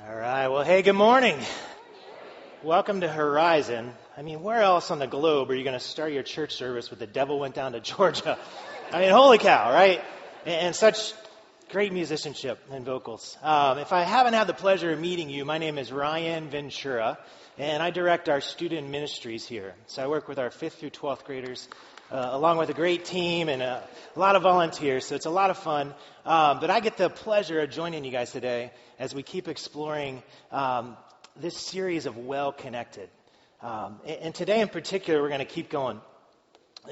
All right. Well, hey, good morning. Welcome to Horizon. I mean, where else on the globe are you going to start your church service with "The Devil Went Down to Georgia"? I mean, holy cow, right? And such great musicianship and vocals. If I haven't had the pleasure of meeting you, my name is Ryan Ventura, and I direct our student ministries here. So I work with our 5th through 12th graders, along with a great team and a lot of volunteers, so it's a lot of fun. But I get the pleasure of joining you guys today as we keep exploring this series of Well Connected. And today in particular, we're going to keep going.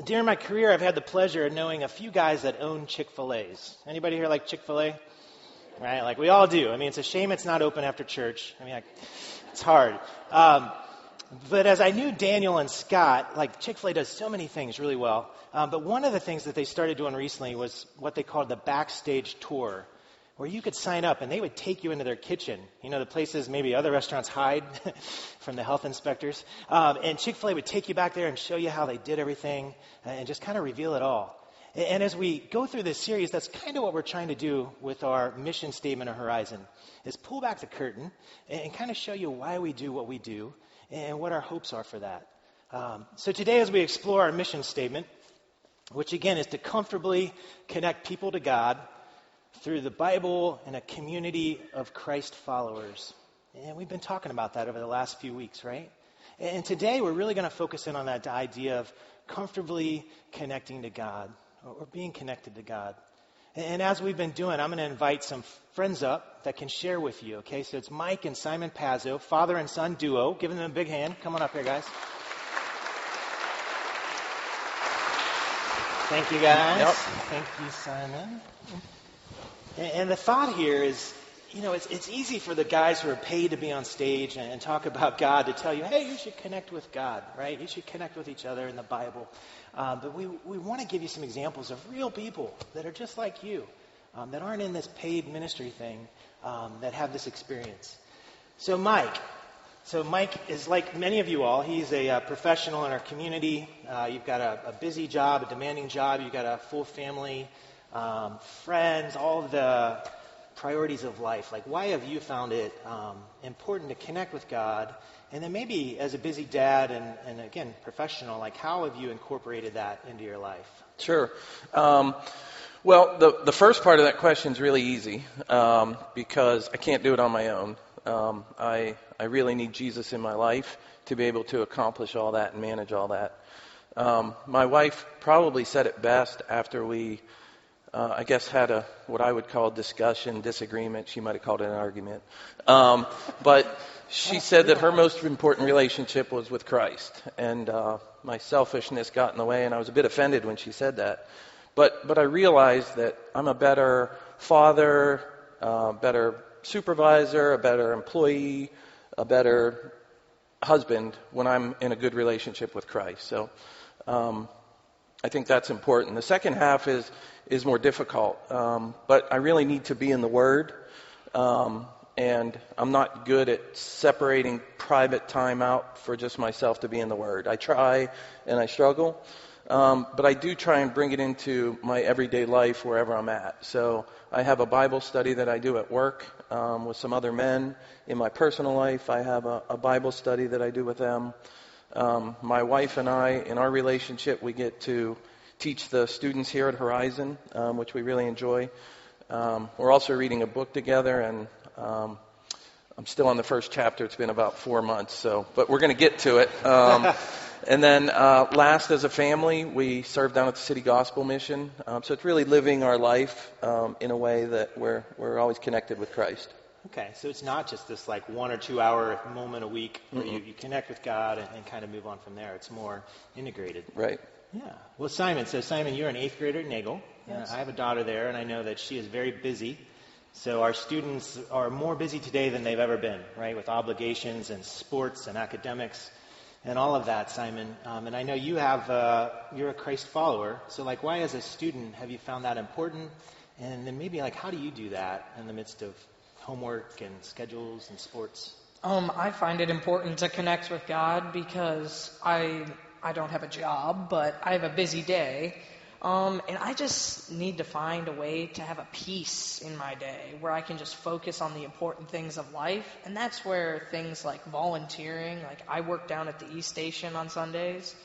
During my career, I've had the pleasure of knowing a few guys that own Chick-fil-A's. Anybody here like Chick-fil-A? Right, like we all do. I mean, it's a shame it's not open after church. I mean, it's hard. But as I knew Daniel and Scott, like Chick-fil-A does so many things really well. But one of the things that they started doing recently was what they called the backstage tour, where you could sign up and they would take you into their kitchen. You know, the places maybe other restaurants hide from the health inspectors. And Chick-fil-A would take you back there and show you how they did everything and just kind of reveal it all. And as we go through this series, that's kind of what we're trying to do with our mission statement of Horizon, is pull back the curtain and kind of show you why we do what we do and what our hopes are for that. So today, as we explore our mission statement, which again is to comfortably connect people to God through the Bible and a community of Christ followers. And we've been talking about that over the last few weeks, right? And today we're really going to focus in on that idea of comfortably connecting to God or being connected to God. And as we've been doing, I'm going to invite some friends up that can share with you, okay? So it's Mike and Simon Pazzo, father and son duo. Giving them a big hand. Come on up here, guys. Thank you, guys. Yep. Thank you, Simon. And the thought here is, you know, it's easy for the guys who are paid to be on stage and talk about God to tell you, hey, you should connect with God, right? You should connect with each other in the Bible. But we want to give you some examples of real people that are just like you, that aren't in this paid ministry thing, that have this experience. So Mike is like many of you all. He's a professional in our community. You've got a busy job, a demanding job. You've got a full family, friends, all of the priorities of life. Like, why have you found it important to connect with God? And then maybe as a busy dad and again, professional, like how have you incorporated that into your life? Sure. Well, the first part of that question is really easy because I can't do it on my own. I really need Jesus in my life to be able to accomplish all that and manage all that. My wife probably said it best after we I guess had what I would call disagreement. She might have called it an argument. But she said that her most important relationship was with Christ. And my selfishness got in the way, and I was a bit offended when she said that. But I realized that I'm a better father, better supervisor, a better employee, a better husband when I'm in a good relationship with Christ. So I think that's important. The second half is more difficult, but I really need to be in the Word, and I'm not good at separating private time out for just myself to be in the Word. I try, and I struggle, but I do try and bring it into my everyday life wherever I'm at. So I have a Bible study that I do at work with some other men. In my personal life, I have a Bible study that I do with them. My wife and I, in our relationship, we get to teach the students here at Horizon, which we really enjoy. We're also reading a book together, and I'm still on the first chapter. It's been about 4 months, but we're going to get to it. And then last, as a family, we serve down at the City Gospel Mission. So it's really living our life in a way that we're always connected with Christ. Okay, so it's not just this like 1 or 2 hour moment a week where you connect with God and kind of move on from there. It's more integrated. Right. Yeah. Well, Simon, you're an 8th grader at Nagel. Yes. I have a daughter there, and I know that she is very busy. So our students are more busy today than they've ever been, right, with obligations and sports and academics and all of that, Simon. And I know you're a Christ follower. So, like, why as a student have you found that important? And then maybe, like, how do you do that in the midst of homework and schedules and sports? I find it important to connect with God because I don't have a job, but I have a busy day. And I just need to find a way to have a peace in my day where I can just focus on the important things of life. And that's where things like volunteering, like I work down at the East Station on Sundays,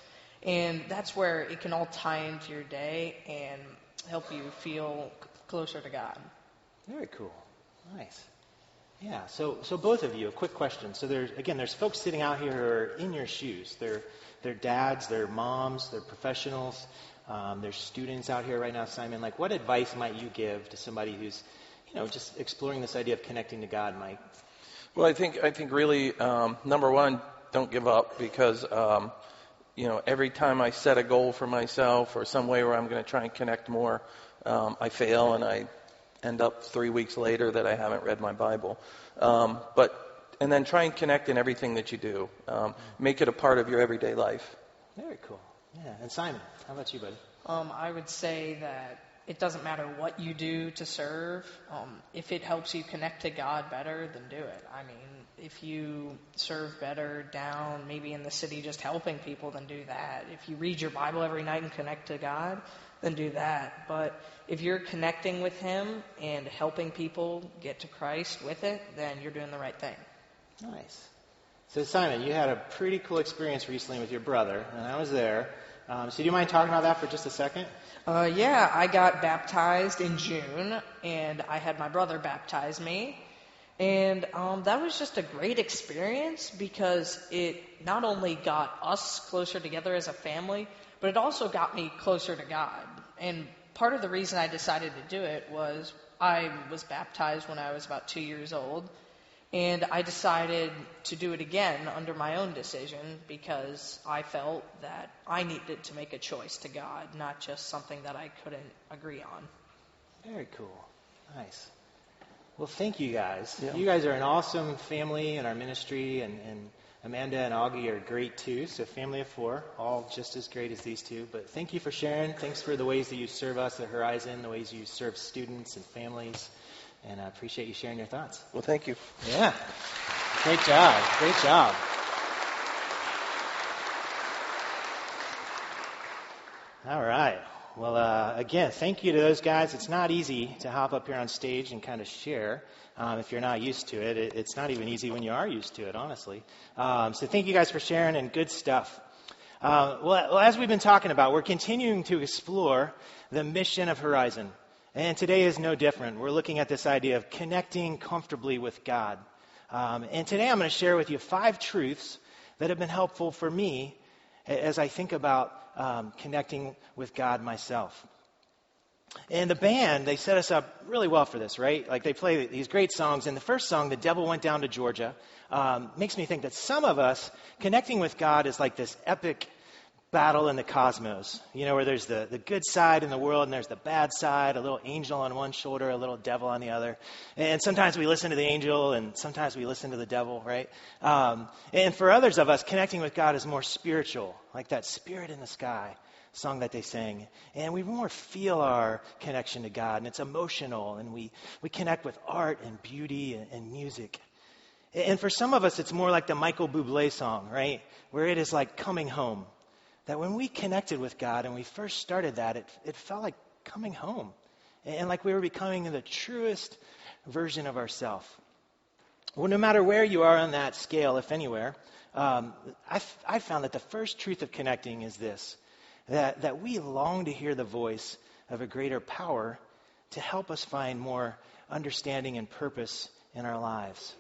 and that's where it can all tie into your day and help you feel closer to God. Very cool. Nice. Yeah, so both of you, a quick question. So there's folks sitting out here who are in your shoes. They're dads, they're moms, they're professionals. There's students out here right now, Simon. Like, what advice might you give to somebody who's, just exploring this idea of connecting to God, Mike? Well, I think really, number one, don't give up, because, every time I set a goal for myself or some way where I'm going to try and connect more, I fail and I end up 3 weeks later that I haven't read my Bible. And then try and connect in everything that you do. Make it a part of your everyday life. Very cool. Yeah. And Simon, how about you, buddy? I would say that it doesn't matter what you do to serve. If it helps you connect to God better, then do it. I mean, if you serve better down, maybe in the city just helping people, then do that. If you read your Bible every night and connect to God, then do that. But if you're connecting with Him and helping people get to Christ with it, then you're doing the right thing. Nice. So Simon, you had a pretty cool experience recently with your brother, and I was there. So do you mind talking about that for just a second? Yeah, I got baptized in June, and I had my brother baptize me. And that was just a great experience because it not only got us closer together as a family, but it also got me closer to God. And part of the reason I decided to do it was I was baptized when I was about 2 years old. And I decided to do it again under my own decision because I felt that I needed to make a choice to God, not just something that I couldn't agree on. Very cool. Nice. Well, thank you guys. Yeah. You guys are an awesome family in our ministry, and Amanda and Augie are great too. So family of four, all just as great as these two. But thank you for sharing. Thanks for the ways that you serve us at Horizon, the ways you serve students and families. And I appreciate you sharing your thoughts. Well, thank you. Yeah. Great job. Great job. All right. Well, again, thank you to those guys. It's not easy to hop up here on stage and kind of share if you're not used to it. It's not even easy when you are used to it, honestly. So thank you guys for sharing, and good stuff. Well, as we've been talking about, we're continuing to explore the mission of Horizon. And today is no different. We're looking at this idea of connecting comfortably with God. And today I'm going to share with you 5 truths that have been helpful for me as I think about connecting with God myself. And the band, they set us up really well for this, right? Like, they play these great songs. And the first song, The Devil Went Down to Georgia, makes me think that some of us, connecting with God is like this epic battle in the cosmos, where there's the good side in the world and there's the bad side, a little angel on one shoulder, a little devil on the other. And sometimes we listen to the angel and sometimes we listen to the devil, right? And for others of us, connecting with God is more spiritual, like that Spirit in the Sky song that they sang. And we more feel our connection to God, and it's emotional, and we connect with art and beauty and music. And for some of us, it's more like the Michael Bublé song, right? Where it is like coming home. That when we connected with God and we first started that, it felt like coming home. And like we were becoming the truest version of ourselves. Well, no matter where you are on that scale, if anywhere, I found that the first truth of connecting is this. That we long to hear the voice of a greater power to help us find more understanding and purpose in our lives.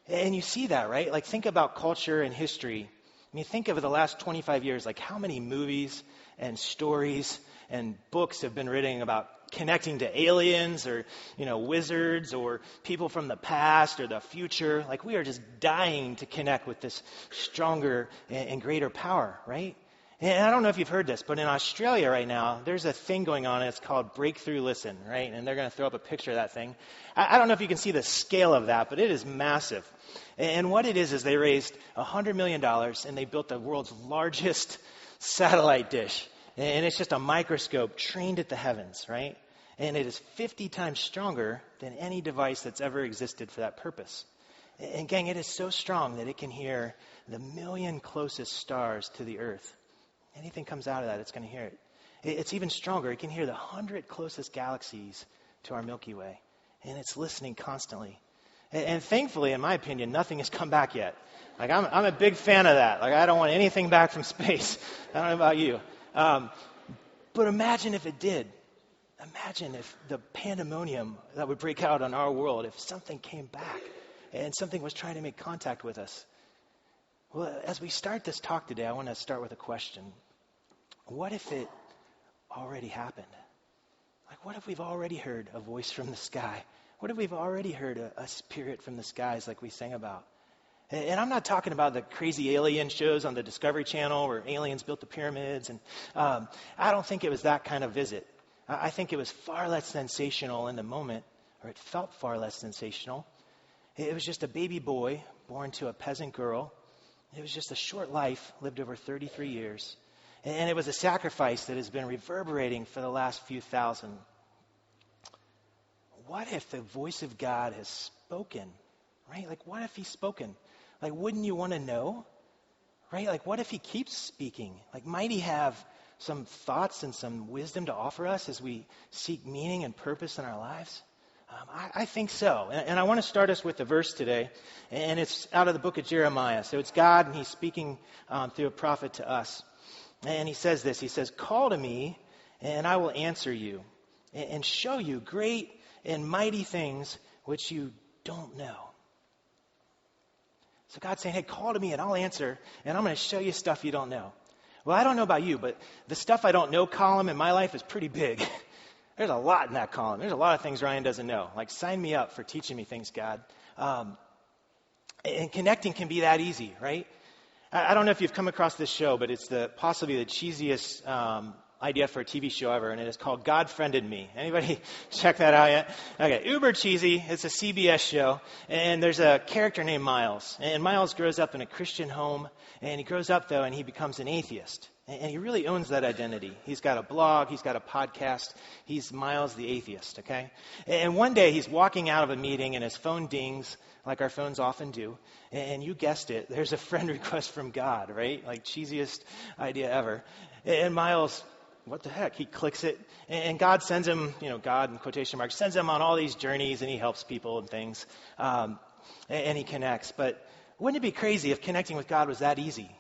And you see that, right? Like, think about culture and history. I mean, think of the last 25 years, like how many movies and stories and books have been written about connecting to aliens or, wizards or people from the past or the future. Like, we are just dying to connect with this stronger and greater power, right? And I don't know if you've heard this, but in Australia right now, there's a thing going on, and it's called Breakthrough Listen, right? And they're going to throw up a picture of that thing. I don't know if you can see the scale of that, but it is massive. And what it is they raised $100 million, and they built the world's largest satellite dish. And it's just a microscope trained at the heavens, right? And it is 50 times stronger than any device that's ever existed for that purpose. And gang, it is so strong that it can hear the million closest stars to the earth. Anything comes out of that, it's going to hear it. It's even stronger. It can hear the 100 closest galaxies to our Milky Way, and it's listening constantly. And thankfully, in my opinion, nothing has come back yet. Like, I'm a big fan of that. Like, I don't want anything back from space. I don't know about you. But imagine if it did. Imagine if the pandemonium that would break out on our world, if something came back and something was trying to make contact with us. Well, as we start this talk today, I want to start with a question. What if it already happened? Like, what if we've already heard a voice from the sky? What if we've already heard a spirit from the skies like we sang about? And I'm not talking about the crazy alien shows on the Discovery Channel where aliens built the pyramids. And I don't think it was that kind of visit. I think it was far less sensational in the moment, or it felt far less sensational. It was just a baby boy born to a peasant girl. It was just a short life, lived over 33 years. And it was a sacrifice that has been reverberating for the last few thousand. What if the voice of God has spoken, right? Like, what if he's spoken? Like, wouldn't you want to know, right? Like, what if he keeps speaking? Like, might he have some thoughts and some wisdom to offer us as we seek meaning and purpose in our lives? I think so. And I want to start us with a verse today, and it's out of the book of Jeremiah. So it's God, and he's speaking through a prophet to us. And he says this, he says, "Call to me, and I will answer you, and show you great and mighty things which you don't know." So God's saying, hey, call to me, and I'll answer, and I'm going to show you stuff you don't know. Well, I don't know about you, but the stuff I don't know column in my life is pretty big. There's a lot in that column. There's a lot of things Ryan doesn't know. Like, sign me up for teaching me things, God. And connecting can be that easy, right? I don't know if you've come across this show, but it's possibly the cheesiest idea for a TV show ever, and it is called God Friended Me. Anybody check that out yet? Okay, uber cheesy. It's a CBS show, and there's a character named Miles. And Miles grows up in a Christian home, and he grows up, though, and he becomes an atheist. And he really owns that identity. He's got a blog. He's got a podcast. He's Miles the atheist, okay? And one day he's walking out of a meeting and his phone dings, like our phones often do. And you guessed it, there's a friend request from God, right? Like, cheesiest idea ever. And Miles, what the heck? He clicks it. And God sends him, God in quotation marks, sends him on all these journeys, and he helps people and things. And he connects. But wouldn't it be crazy if connecting with God was that easy?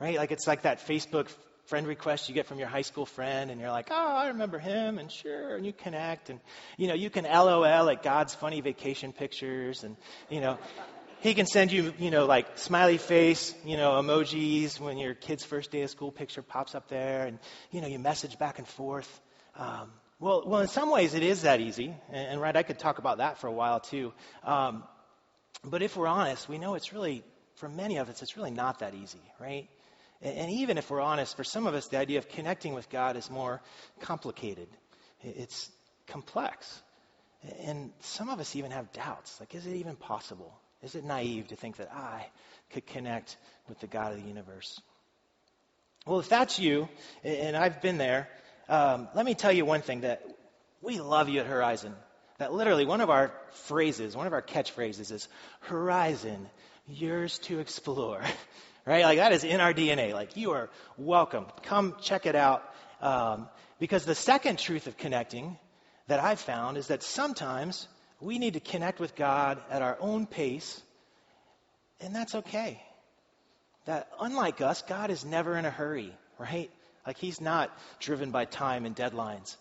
Right? Like, it's like that Facebook friend request you get from your high school friend, and you're like, oh, I remember him, and sure, and you connect, and, you can LOL at God's funny vacation pictures, and, he can send you, like smiley face, emojis when your kid's first day of school picture pops up there, and, you message back and forth. Well, in some ways it is that easy, and right, I could talk about that for a while too. But if we're honest, we know it's really, for many of us, it's really not that easy, right? And even if we're honest, for some of us, the idea of connecting with God is more complicated. It's complex. And some of us even have doubts. Like, is it even possible? Is it naive to think that I could connect with the God of the universe? Well, if that's you, and I've been there, let me tell you one thing, that we love you at Horizon. That literally one of our catchphrases is, Horizon, yours to explore. Right? Like, that is in our DNA. Like, you are welcome. Come check it out. Because the second truth of connecting that I've found is that sometimes we need to connect with God at our own pace, and that's okay. That unlike us, God is never in a hurry, right? Like, he's not driven by time and deadlines,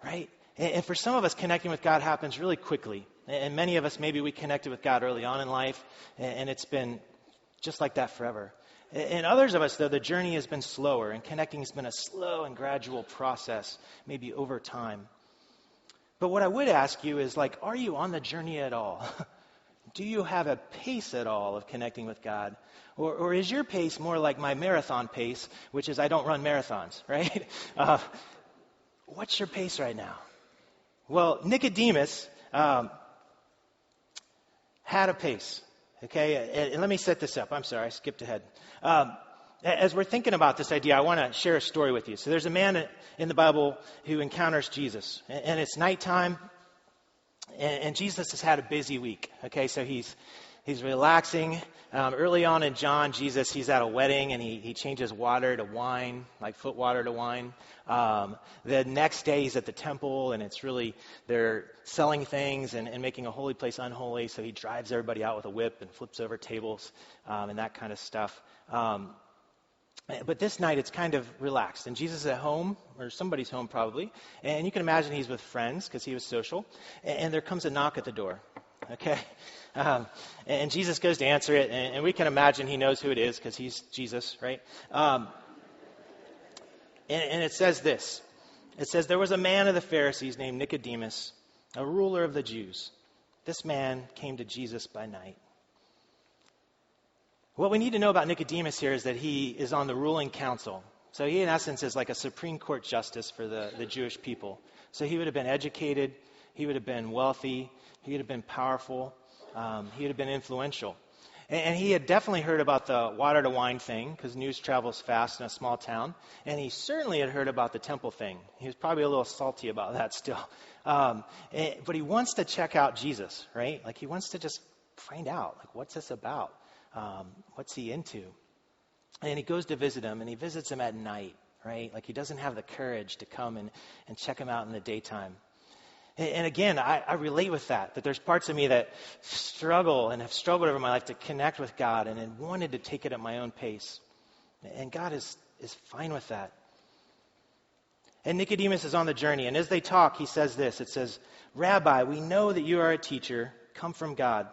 right? And for some of us, connecting with God happens really quickly. And many of us, maybe we connected with God early on in life, and it's been just like that forever. And others of us, though, the journey has been slower, and connecting has been a slow and gradual process, maybe over time. But what I would ask you is, like, are you on the journey at all? Do you have a pace at all of connecting with God? Or is your pace more like my marathon pace, which is I don't run marathons, right? What's your pace right now? Well, Nicodemus had a pace. Okay, and let me set this up. I'm sorry, I skipped ahead. As we're thinking about this idea, I want to share a story with you. So there's a man in the Bible who encounters Jesus, and it's nighttime, and Jesus has had a busy week. Okay, so he's He's relaxing. Early on in John, Jesus, he's at a wedding and he changes water to wine, like foot water to wine. The next day he's at the temple and they're selling things and making a holy place unholy. So he drives everybody out with a whip and flips over tables and that kind of stuff. But this night it's kind of relaxed. And Jesus is at home, or somebody's home probably. And you can imagine he's with friends because he was social. And there comes a knock at the door. Okay? And Jesus goes to answer it, and we can imagine he knows who it is because he's Jesus, right? And it says this. It says, there was a man of the Pharisees named Nicodemus, a ruler of the Jews. This man came to Jesus by night. What we need to know about Nicodemus here is that he is on the ruling council. So he, in essence, is like a Supreme Court justice for the Jewish people. So he would have been educated. He would have been wealthy. He would have been powerful. He would have been influential. And he had definitely heard about the water to wine thing, because news travels fast in a small town. And he certainly had heard about the temple thing. He was probably a little salty about that still. But he wants to check out Jesus, right? Like he wants to just find out, like, what's this about? What's he into? And he goes to visit him, and he visits him at night, right? Like he doesn't have the courage to come and check him out in the daytime. And again, I relate with that there's parts of me that struggle and have struggled over my life to connect with God and wanted to take it at my own pace. And God is fine with that. And Nicodemus is on the journey. And as they talk, he says this. It says, Rabbi, we know that you are a teacher come from God.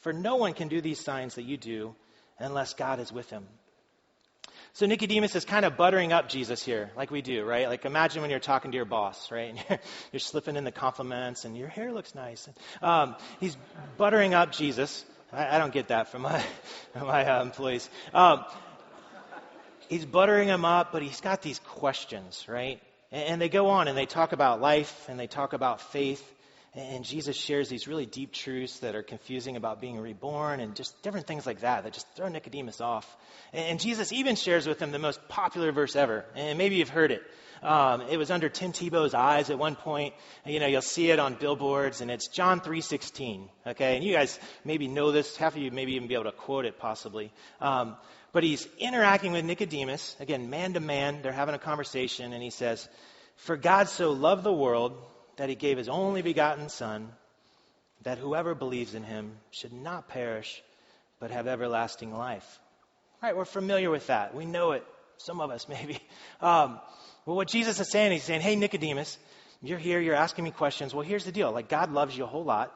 For no one can do these signs that you do unless God is with him. So Nicodemus is kind of buttering up Jesus here, like we do, right? Like imagine when you're talking to your boss, right? And you're slipping in the compliments, and your hair looks nice. He's buttering up Jesus. I don't get that from my employees. He's buttering him up, but he's got these questions, right? And they go on, and they talk about life, and they talk about faith. And Jesus shares these really deep truths that are confusing about being reborn and just different things like that just throw Nicodemus off. And Jesus even shares with him the most popular verse ever. And maybe you've heard it. It was under Tim Tebow's eyes at one point. You'll see it on billboards, and it's John 3:16. Okay, and you guys maybe know this. Half of you maybe even be able to quote it possibly. But he's interacting with Nicodemus. Again, man to man, they're having a conversation, and he says, "For God so loved the world that he gave his only begotten Son, that whoever believes in him should not perish, but have everlasting life." Right, we're familiar with that. We know it. Some of us maybe. Well, what Jesus is saying, he's saying, hey, Nicodemus, you're here, you're asking me questions. Well, here's the deal. Like, God loves you a whole lot,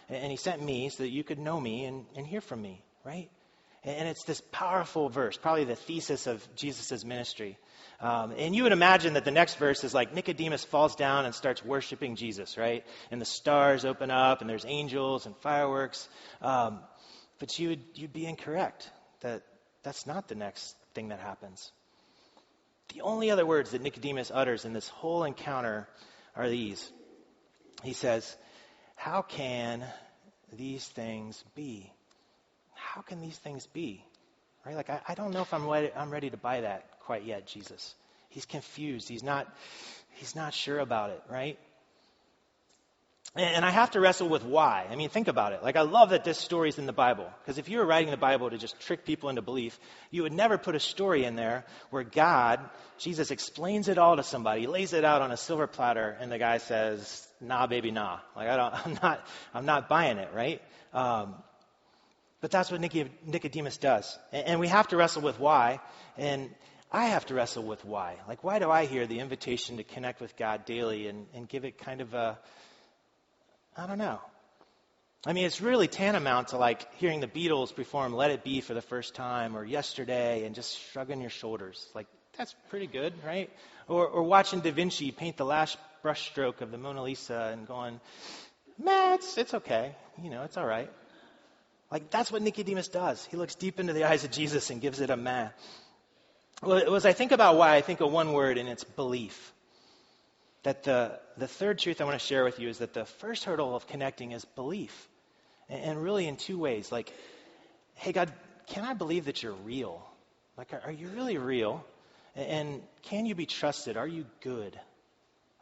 and he sent me so that you could know me and hear from me, right? And it's this powerful verse, probably the thesis of Jesus' ministry. And you would imagine that the next verse is like Nicodemus falls down and starts worshiping Jesus, right? And the stars open up, and there's angels and fireworks. But you'd be incorrect. That's not the next thing that happens. The only other words that Nicodemus utters in this whole encounter are these. He says, "How can these things be?" How can these things be? Right? Like, I don't know if I'm ready to buy that quite yet, Jesus. He's confused. He's not sure about it, right? And I have to wrestle with why. I mean, think about it. Like, I love that this story's in the Bible. Because if you were writing the Bible to just trick people into belief, you would never put a story in there where God, Jesus, explains it all to somebody, he lays it out on a silver platter, and the guy says, "Nah, baby, nah." Like, I'm not buying it, right? But that's what Nicodemus does. And we have to wrestle with why. And I have to wrestle with why. Like, why do I hear the invitation to connect with God daily and give it kind of I don't know. I mean, it's really tantamount to like hearing the Beatles perform Let It Be for the first time, or Yesterday, and just shrugging your shoulders. Like, that's pretty good, right? Or watching Da Vinci paint the last brushstroke of the Mona Lisa and going, "Man, it's okay. It's all right." Like, that's what Nicodemus does. He looks deep into the eyes of Jesus and gives it a meh. Well, as I think about why, I think of one word, and it's belief. That the third truth I want to share with you is that the first hurdle of connecting is belief. And really in two ways. Like, hey, God, can I believe that you're real? Like, are you really real? And can you be trusted? Are you good?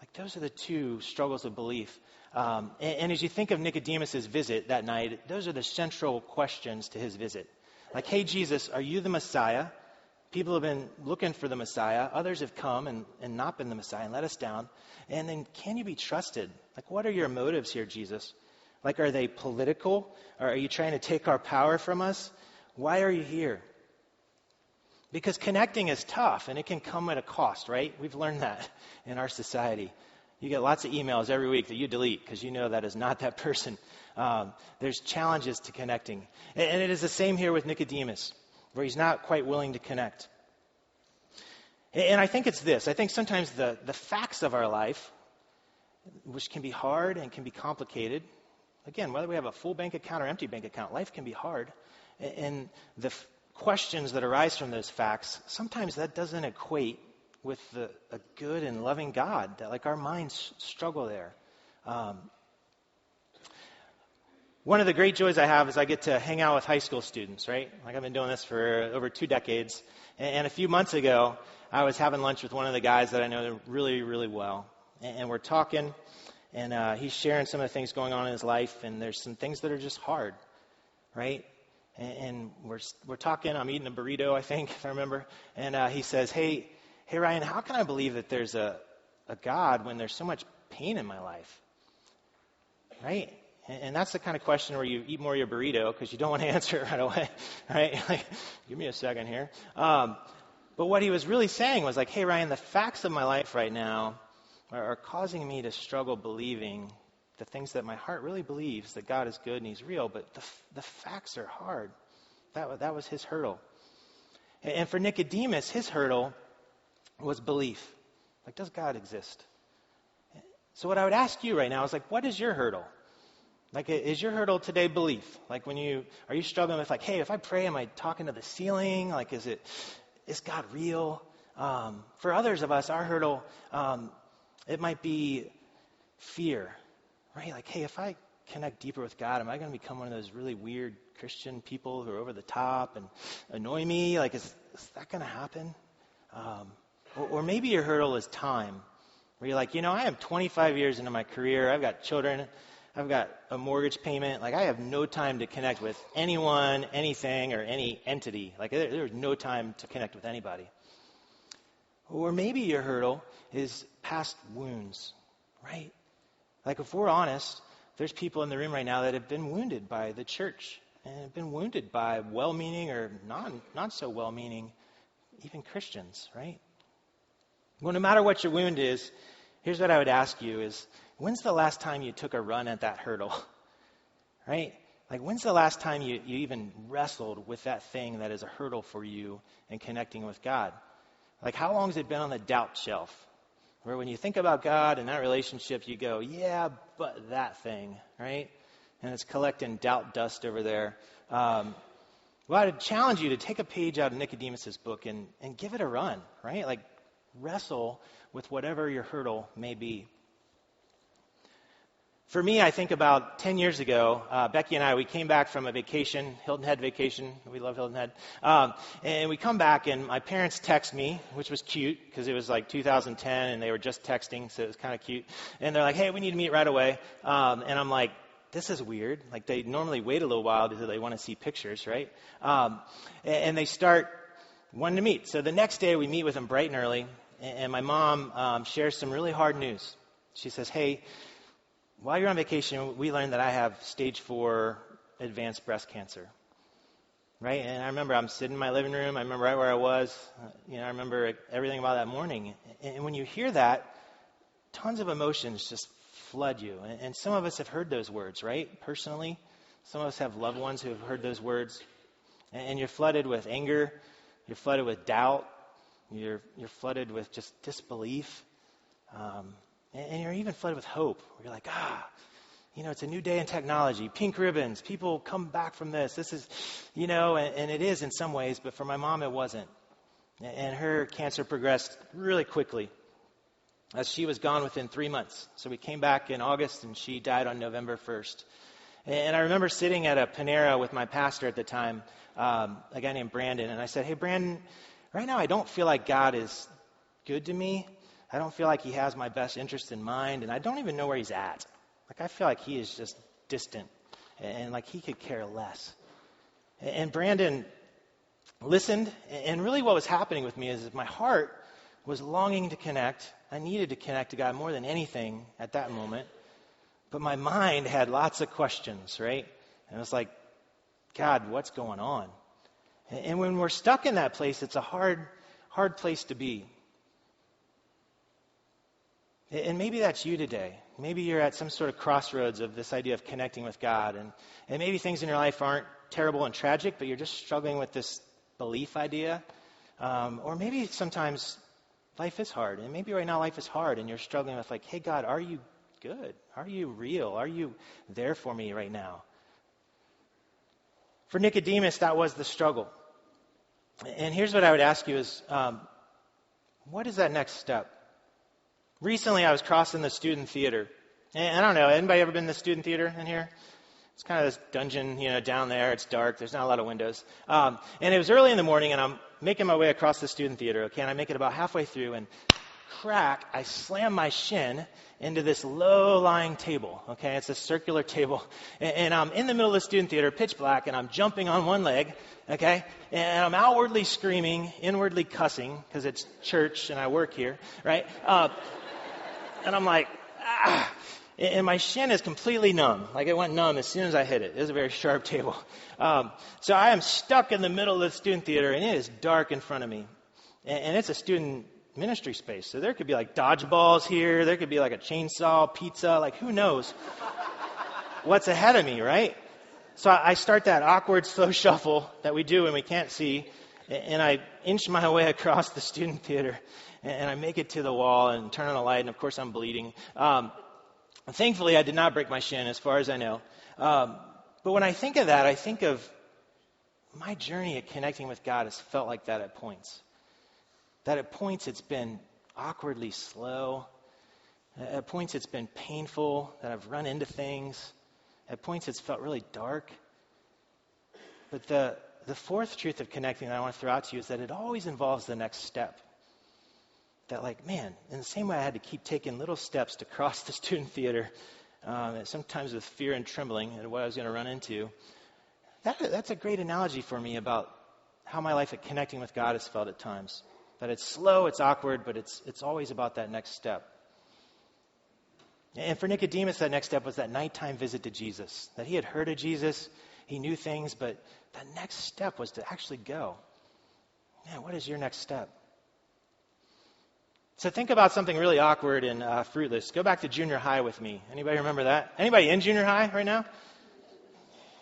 Like those are the two struggles of belief. And as you think of Nicodemus' visit that night, those are the central questions to his visit. Like, hey, Jesus, are you the Messiah? People have been looking for the Messiah. Others have come and not been the Messiah and let us down. And then can you be trusted? Like, what are your motives here, Jesus? Like, are they political? Or are you trying to take our power from us? Why are you here? Because connecting is tough, and it can come at a cost, right? We've learned that in our society. You get lots of emails every week that you delete because you know that is not that person. There's challenges to connecting. And it is the same here with Nicodemus, where he's not quite willing to connect. And I think it's this. I think sometimes the facts of our life, which can be hard and can be complicated, again, whether we have a full bank account or empty bank account, life can be hard. And the questions that arise from those facts, sometimes that doesn't equate with a good and loving God, that like our minds struggle there. One of the great joys I have is I get to hang out with high school students, right? Like I've been doing this for over 2 decades. And a few months ago, I was having lunch with one of the guys that I know really, really well. And we're talking, and he's sharing some of the things going on in his life, and there's some things that are just hard, right? And we're talking, I'm eating a burrito, I think, if I remember. And he says, hey, Ryan, how can I believe that there's a God when there's so much pain in my life? Right? And that's the kind of question where you eat more of your burrito because you don't want to answer it right away. Right? Like, give me a second here. But what he was really saying was like, hey, Ryan, the facts of my life right now are causing me to struggle believing the things that my heart really believes, that God is good and he's real, but the facts are hard. That was his hurdle. And for Nicodemus, his hurdle was belief. Like, does God exist? So what I would ask you right now is like, what is your hurdle? Like, is your hurdle today belief? Like, are you struggling with like, hey, if I pray, am I talking to the ceiling? Like, is God real? For others of us, our hurdle, it might be fear, right? Like, hey, if I connect deeper with God, am I going to become one of those really weird Christian people who are over the top and annoy me? Like, is that going to happen? Or maybe your hurdle is time, where you're like, I am 25 years into my career. I've got children. I've got a mortgage payment. Like, I have no time to connect with anyone, anything, or any entity. Like, there's no time to connect with anybody. Or maybe your hurdle is past wounds, right? Like, if we're honest, there's people in the room right now that have been wounded by the church and have been wounded by well-meaning or not so well-meaning, even Christians, right? Well, no matter what your wound is, here's what I would ask you is, when's the last time you took a run at that hurdle, right? Like, when's the last time you even wrestled with that thing that is a hurdle for you in connecting with God? Like, how long has it been on the doubt shelf? Where when you think about God and that relationship, you go, yeah, but that thing, right? And it's collecting doubt dust over there. Well, I'd challenge you to take a page out of Nicodemus's book and give it a run, right? Like, wrestle with whatever your hurdle may be. For me, I think about 10 years ago, Becky and I, we came back from a vacation, Hilton Head vacation. We love Hilton Head. And we come back, and my parents text me, which was cute, because it was like 2010, and they were just texting, so it was kind of cute. And they're like, hey, we need to meet right away. And I'm like, this is weird. Like, they normally wait a little while because they want to see pictures, right? And they start wanting to meet. So the next day, we meet with them bright and early, and my mom shares some really hard news. She says, hey, while you're on vacation, we learned that I have stage 4 advanced breast cancer, right? And I remember I'm sitting in my living room. I remember right where I was. I remember everything about that morning. And when you hear that, tons of emotions just flood you. And some of us have heard those words, right? Personally, some of us have loved ones who have heard those words. And you're flooded with anger. You're flooded with doubt. You're flooded with just disbelief. And you're even flooded with hope. Where you're like, it's a new day in technology. Pink ribbons. People come back from this. This is, and it is in some ways, but for my mom, it wasn't. And her cancer progressed really quickly, as she was gone within 3 months. So we came back in August, and she died on November 1st. And I remember sitting at a Panera with my pastor at the time, a guy named Brandon, and I said, hey, Brandon, right now I don't feel like God is good to me. I don't feel like he has my best interest in mind, and I don't even know where he's at. Like, I feel like he is just distant, and like he could care less. And Brandon listened, and really what was happening with me is that my heart was longing to connect. I needed to connect to God more than anything at that moment. But my mind had lots of questions, right? And it was like, God, what's going on? And when we're stuck in that place, it's a hard place to be. And maybe that's you today. Maybe you're at some sort of crossroads of this idea of connecting with God. And maybe things in your life aren't terrible and tragic, but you're just struggling with this belief idea. Or maybe sometimes life is hard. And maybe right now life is hard and you're struggling with like, hey, God, are you good? Are you real? Are you there for me right now? For Nicodemus, that was the struggle. And here's what I would ask you is, what is that next step? Recently, I was crossing the student theater. And I don't know, anybody ever been in the student theater in here? It's kind of this dungeon, down there. It's dark. There's not a lot of windows. And it was early in the morning, and I'm making my way across the student theater, okay? And I make it about halfway through, and crack, I slam my shin into this low-lying table, okay? It's a circular table. And I'm in the middle of the student theater, pitch black, and I'm jumping on one leg, okay? And I'm outwardly screaming, inwardly cussing, because it's church and I work here, right? And I'm like, ah. And my shin is completely numb. Like it went numb as soon as I hit it. It was a very sharp table. So I am stuck in the middle of the student theater, and it is dark in front of me. And it's a student ministry space. So there could be like dodgeballs here. There could be like a chainsaw, pizza. Like who knows what's ahead of me, right? So I start that awkward slow shuffle that we do when we can't see. And I inch my way across the student theater. And I make it to the wall and turn on the light. And of course I'm bleeding. Thankfully, I did not break my shin, as far as I know. But when I think of that, I think of my journey at connecting with God has felt like that at points. That at points it's been awkwardly slow. At points it's been painful, that I've run into things. At points it's felt really dark. But the fourth truth of connecting that I want to throw out to you is that it always involves the next step. That like, man, in the same way I had to keep taking little steps to cross the student theater, sometimes with fear and trembling at what I was going to run into, that's a great analogy for me about how my life at connecting with God has felt at times. That it's slow, it's awkward, but it's always about that next step. And for Nicodemus, that next step was that nighttime visit to Jesus. That he had heard of Jesus, he knew things, but the next step was to actually go. Man, what is your next step? So think about something really awkward and fruitless. Go back to junior high with me. Anybody remember that? Anybody in junior high right now?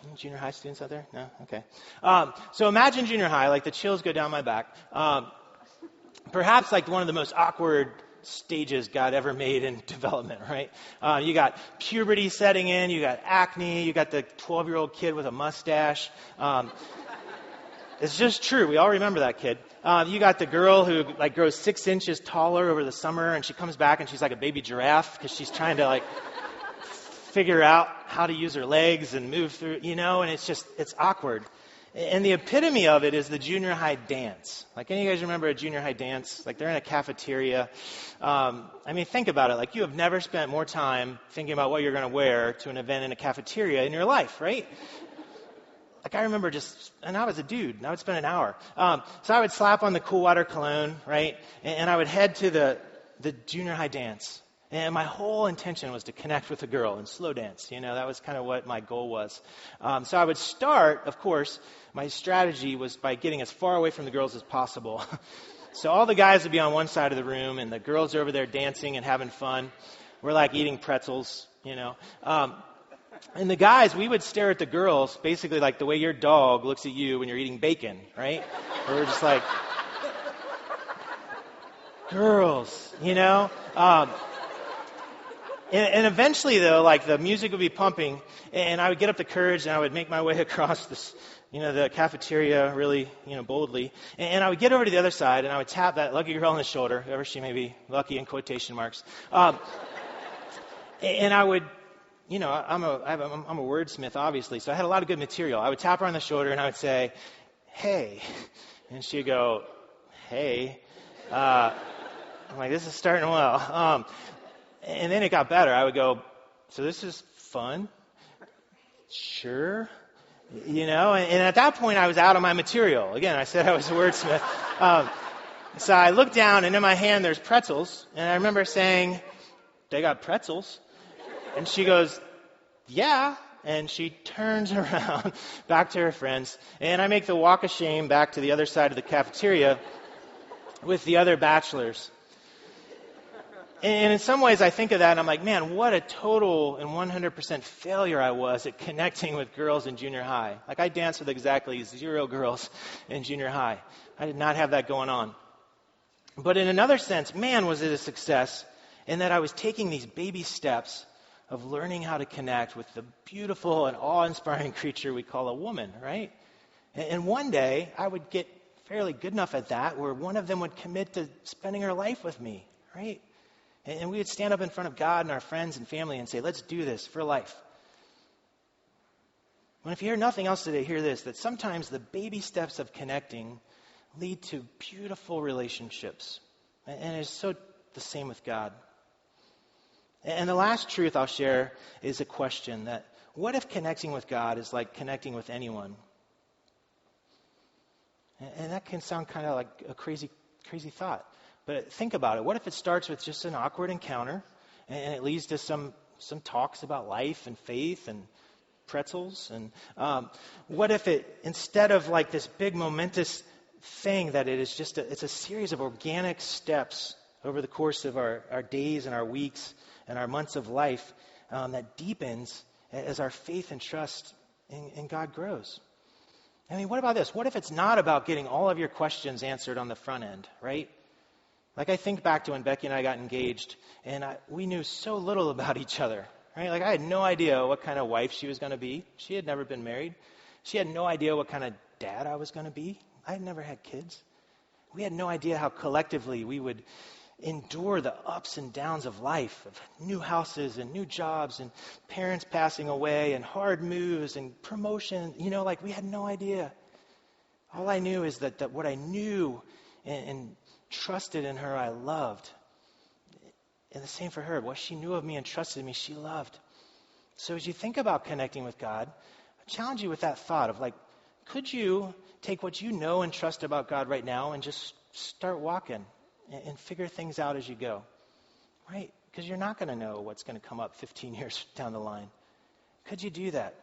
Any junior high students out there? No? Okay. So imagine junior high, like the chills go down my back. Perhaps like one of the most awkward stages God ever made in development, right? You got puberty setting in, you got acne, you got the 12-year-old kid with a mustache. It's just true. We all remember that kid. You got the girl who like grows 6 inches taller over the summer, and she comes back and she's like a baby giraffe because she's trying to like figure out how to use her legs and move through, and it's awkward. And the epitome of it is the junior high dance. Like, any of you guys remember a junior high dance? Like, they're in a cafeteria. Think about it. Like, you have never spent more time thinking about what you're going to wear to an event in a cafeteria in your life, right? Like, I remember and I was a dude, and I would spend an hour. So I would slap on the Cool Water cologne, right? And I would head to the junior high dance. And my whole intention was to connect with a girl and slow dance. That was kind of what my goal was. So I would start, of course, my strategy was by getting as far away from the girls as possible. So all the guys would be on one side of the room, and the girls are over there dancing and having fun. We're like eating pretzels, And the guys, we would stare at the girls basically like the way your dog looks at you when you're eating bacon, right? Where we're just like, girls, And eventually, though, like the music would be pumping, and I would get up the courage, and I would make my way across this, the cafeteria really, boldly. And I would get over to the other side, and I would tap that lucky girl on the shoulder, whoever she may be, lucky in quotation marks. And I would, I'm a wordsmith, obviously, so I had a lot of good material. I would tap her on the shoulder, and I would say, "Hey," and she'd go, "Hey." I'm like, this is starting well. And then it got better. I would go, so this is fun? Sure. And at that point I was out of my material. Again, I said I was a wordsmith. So I looked down, and in my hand there's pretzels, and I remember saying, they got pretzels? And she goes, yeah. And she turns around back to her friends, and I make the walk of shame back to the other side of the cafeteria with the other bachelors. And in some ways I think of that and I'm like, man, what a total and 100% failure I was at connecting with girls in junior high. Like, I danced with exactly 0 girls in junior high. I did not have that going on. But in another sense, man, was it a success in that I was taking these baby steps of learning how to connect with the beautiful and awe-inspiring creature we call a woman, right? And one day I would get fairly good enough at that where one of them would commit to spending her life with me, right? And we would stand up in front of God and our friends and family and say, let's do this for life. Well, if you hear nothing else today, hear this, that sometimes the baby steps of connecting lead to beautiful relationships. And it's so the same with God. And the last truth I'll share is a question that, what if connecting with God is like connecting with anyone? And that can sound kind of like a crazy thought. But think about it. What if it starts with just an awkward encounter and it leads to some talks about life and faith and pretzels? And what if it, instead of like this big momentous thing, that it is just it's a series of organic steps over the course of our days and our weeks and our months of life that deepens as our faith and trust in God grows? I mean, what about this? What if it's not about getting all of your questions answered on the front end, right? Like, I think back to when Becky and I got engaged, and we knew so little about each other, right? Like, I had no idea what kind of wife she was going to be. She had never been married. She had no idea what kind of dad I was going to be. I had never had kids. We had no idea how collectively we would endure the ups and downs of life, of new houses and new jobs and parents passing away and hard moves and promotion. Like, we had no idea. All I knew is that what I knew and trusted in her, I loved. And the same for her. What she knew of me and trusted in me, she loved. So as you think about connecting with God, I challenge you with that thought of like, could you take what you know and trust about God right now and just start walking and figure things out as you go, right? Because you're not going to know what's going to come up 15 years down the line. Could you do that?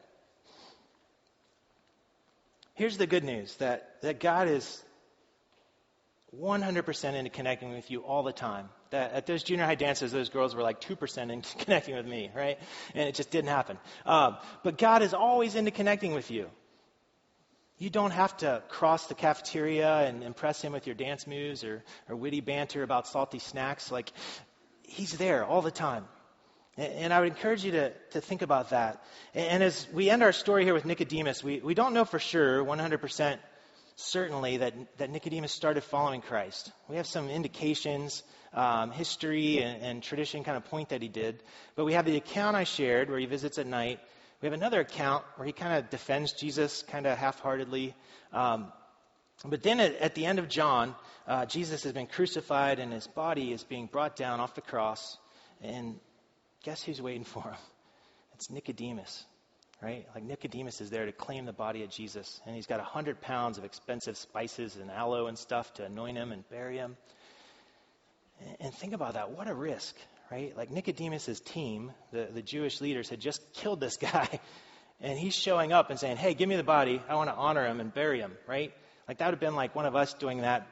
Here's the good news, that God is 100% into connecting with you all the time. That at those junior high dances, those girls were like 2% into connecting with me, right? And it just didn't happen. But God is always into connecting with you. You don't have to cross the cafeteria and impress him with your dance moves or witty banter about salty snacks. Like, he's there all the time. And I would encourage you to think about that. And as we end our story here with Nicodemus, we don't know for sure, 100% certainly, that Nicodemus started following Christ. We have some indications, history and tradition kind of point that he did. But we have the account I shared where he visits at night. We have another account where he kind of defends Jesus kind of half-heartedly. But then at the end of John, Jesus has been crucified and his body is being brought down off the cross. And guess who's waiting for him? It's Nicodemus, right? Like, Nicodemus is there to claim the body of Jesus. And he's got 100 pounds of expensive spices and aloe and stuff to anoint him and bury him. And think about that. What a risk, right? Like, Nicodemus's team, the Jewish leaders, had just killed this guy. And he's showing up and saying, hey, give me the body. I want to honor him and bury him, right? Like, that would have been like one of us doing that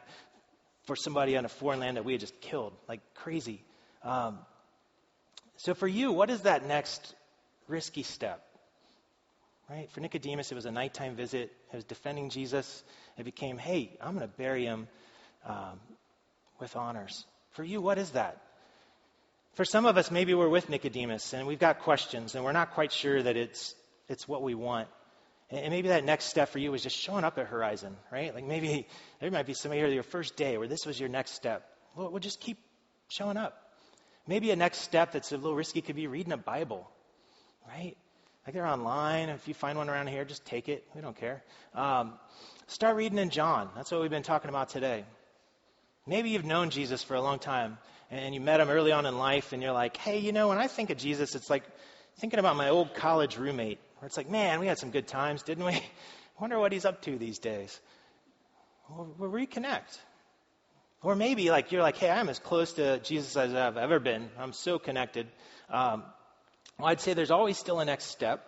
for somebody on a foreign land that we had just killed. Like, crazy. So for you, what is that next risky step? Right? For Nicodemus, it was a nighttime visit. It was defending Jesus. It became, hey, I'm going to bury him with honors. For you, what is that? For some of us, maybe we're with Nicodemus and we've got questions and we're not quite sure that it's what we want. And maybe that next step for you is just showing up at Horizon, right? Like, maybe there might be somebody here your first day where this was your next step. Well, we'll just keep showing up. Maybe a next step that's a little risky could be reading a Bible, right? Like, they're online. If you find one around here, just take it. We don't care. Start reading in John. That's what we've been talking about today. Maybe you've known Jesus for a long time, and you met him early on in life, and you're like, hey, when I think of Jesus, it's like thinking about my old college roommate, where it's like, man, we had some good times, didn't we? I wonder what he's up to these days. We'll reconnect. Or maybe you're like, hey, I'm as close to Jesus as I've ever been. I'm so connected. Well, I'd say there's always still a next step.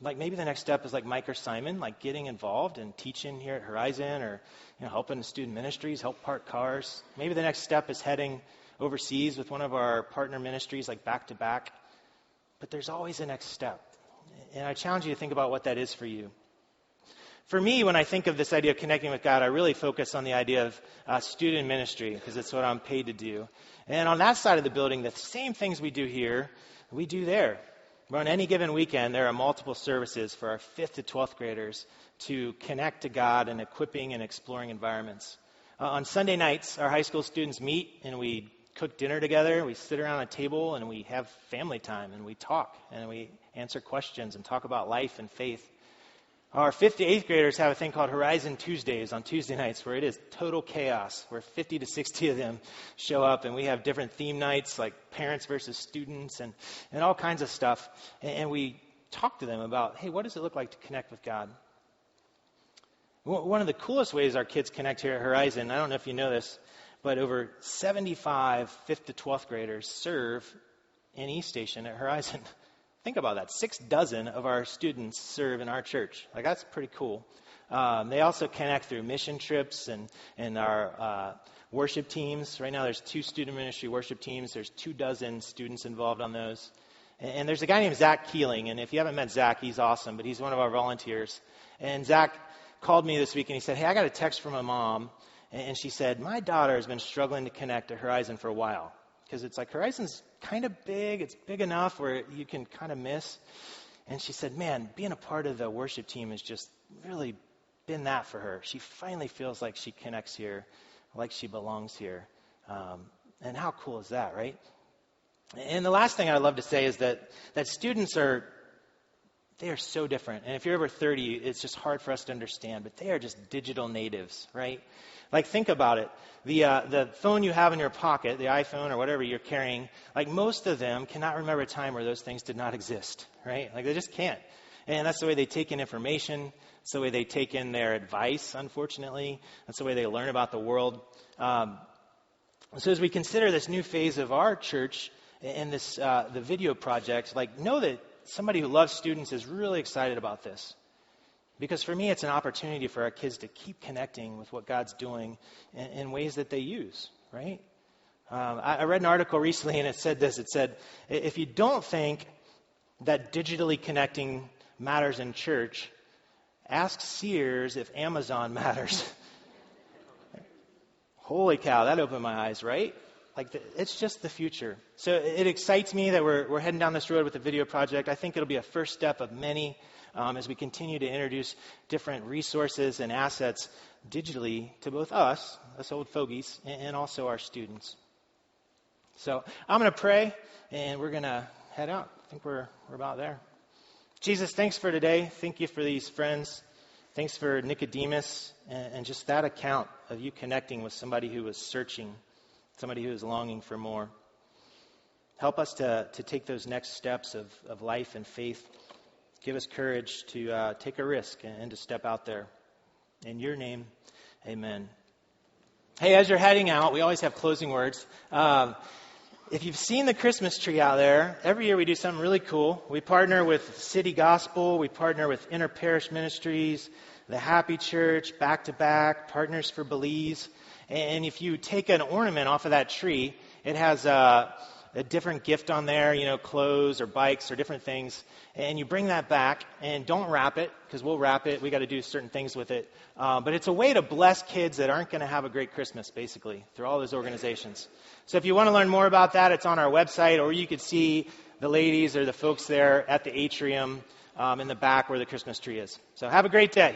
Like maybe the next step is like Mike or Simon, like getting involved and teaching here at Horizon, or helping the student ministries, help park cars. Maybe the next step is heading overseas with one of our partner ministries, like Back to Back. But there's always a next step. And I challenge you to think about what that is for you. For me, when I think of this idea of connecting with God, I really focus on the idea of student ministry, because it's what I'm paid to do. And on that side of the building, the same things we do here, we do there. On any given weekend, there are multiple services for our 5th to 12th graders to connect to God in equipping and exploring environments. On Sunday nights, our high school students meet and we cook dinner together. We sit around a table and we have family time and we talk and we answer questions and talk about life and faith. Our 5th to 8th graders have a thing called Horizon Tuesdays on Tuesday nights, where it is total chaos, where 50 to 60 of them show up, and we have different theme nights like parents versus students and all kinds of stuff. And we talk to them about, hey, what does it look like to connect with God? One of the coolest ways our kids connect here at Horizon, I don't know if you know this, but over 75 5th to 12th graders serve in East Station at Horizon. Think about that. 6 dozen of our students serve in our church. That's pretty cool. They also connect through mission trips and our worship teams. Right now there's 2 student ministry worship teams. There's 24 students involved on those. And there's a guy named Zach Keeling. And if you haven't met Zach, he's awesome, but he's one of our volunteers. And Zach called me this week and he said, hey, I got a text from my mom. And she said, my daughter has been struggling to connect to Horizon for a while. Because it's like Horizon's kind of big. It's big enough where you can kind of miss. And she said, man, being a part of the worship team has just really been that for her. She finally feels like she connects here, like she belongs here. And how cool is that, right? And the last thing I'd love to say is that students they are so different. And if you're over 30, it's just hard for us to understand. But they are just digital natives, right? Think about it. The phone you have in your pocket, the iPhone or whatever you're carrying, most of them cannot remember a time where those things did not exist, right? They just can't. And that's the way they take in information. That's the way they take in their advice, unfortunately. That's the way they learn about the world. So as we consider this new phase of our church and this the video project, know that somebody who loves students is really excited about this. Because for me, it's an opportunity for our kids to keep connecting with what God's doing in ways that they use, right? I read an article recently and it said this. It said, if you don't think that digitally connecting matters in church, ask Sears if Amazon matters. Holy cow, that opened my eyes, right? It's just the future. So it excites me that we're heading down this road with the video project. I think it'll be a first step of many as we continue to introduce different resources and assets digitally to both us old fogies, and also our students. So I'm going to pray, and we're going to head out. I think we're about there. Jesus, thanks for today. Thank you for these friends. Thanks for Nicodemus and just that account of you connecting with somebody who was searching, somebody who is longing for more. Help us to take those next steps of life and faith. Give us courage to take a risk and to step out there. In your name, amen. Hey, as you're heading out, we always have closing words. If you've seen the Christmas tree out there, every year we do something really cool. We partner with City Gospel. We partner with Interparish Ministries, the Happy Church, Back to Back, Partners for Belize. And if you take an ornament off of that tree, it has a different gift on there, clothes or bikes or different things. And you bring that back, and don't wrap it, because we'll wrap it. We got to do certain things with it. But it's a way to bless kids that aren't going to have a great Christmas, basically, through all those organizations. So if you want to learn more about that, it's on our website, or you could see the ladies or the folks there at the atrium in the back where the Christmas tree is. So have a great day.